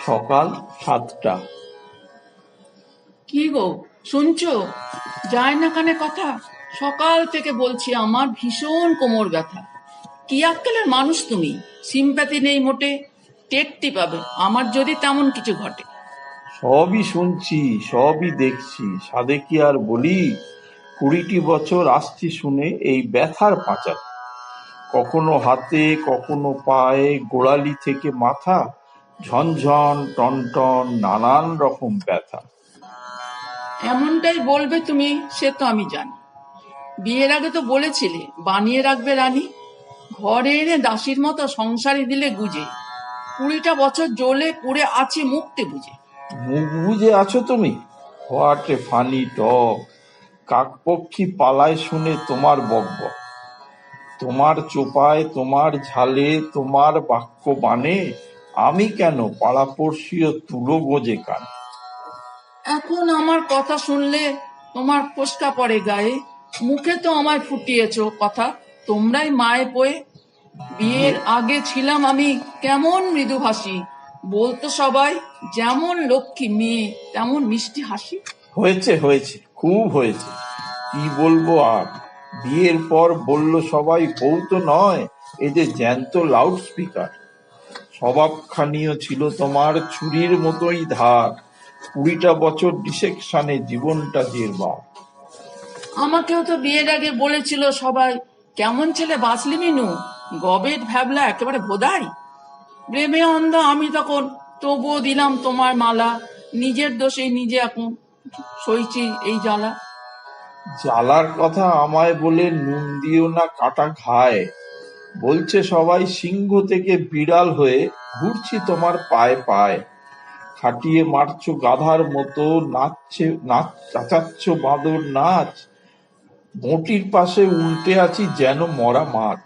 সকাল ৭টা। কি গো, শুনছো? যায় না কানে কথা? সকাল থেকে বলছি আমার ভীষণ কোমর ব্যথা। কি আক্কেলের মানুষ তুমি! সিম্প্যাথি নেই মোটে। টেরটি পাবে আমার যদি তেমন কিছু ঘটে। সবই শুনছি, সবই দেখছি, সাধে কি আর বলি? ২০টি বছর আসছি শুনে এই ব্যথার পাঁচালী। কখনো হাতে, কখনো পায়ে, গোড়ালি থেকে মাথা, ঝনঝন টনটন নানান রকম ব্যথা। এমনটাই বলবে তুমি, সে তো আমি জানি। বিয়ের আগে তো বলেছিলে বানিয়ে রাখবে রানী। ঘরে এনে দাসীর মতো সংসারী দিলে গুজে। ২০টা বছর জ্বলে পুড়ে আছি মুক্তি বুঝে। মুখ বুজে আছো তুমি? হোয়াট এ ফানি টক! কাকপক্ষী পালায় শুনে তোমার বকবক। তোমার চোপায়, তোমার ঝালে, তোমার বাক্য বানে আমি কেন পাড়াপড়শিও তুলো গোজে কান। এখন আমার কথা শুনলে তোমার ফোসকা পড়ে গায়ে। মুখে তো আমায় ফুটিয়েছো কথা, তোমরাই মায়ে পোয়ে। বিয়ে বিয়ের আগে ছিলাম আমি কেমন মৃদুভাষী, বলতো সবাই যেমন লক্ষ্মী মেয়ে তেমন মিষ্টি হাসি। হয়েছে, হয়েছে, খুব হয়েছে। কি বলবো আর? বিয়ের পর বলল সবাই বউ তো নয়, এই যে জ্যান্ত লাউড স্পিকার। স্বভাবখানিও ছিল তোমার ছুরির মতোই ধার। ২০টা বছর ডিসেকশনে জীবনটা জেরবার। আমাকেও তো বিয়ের আগে বলেছিল সবাই, কেমন ছেলে বাঁচলি মিনু, গবেট ভ্যাবলা একেবারে ভোদাই। প্রেমে অন্ধ আমি তখন, তবুও দিলাম তোমার মালা। নিজের দোষে নিজে এখন সইছি এই জ্বালা। জ্বালার কথা আমায় বলে নুন দিও না কাটা ঘায়ে। বলছে সবাই সিংহ থেকে বিড়াল হয়ে ঘুরছি তোমার পায়ে পায়ে। খাটিয়ে মারছো গাধার মতো, নাচাচ্ছ বাঁদর নাচ। বঁটির পাশে উল্টে আছি যেন মরা মাছ।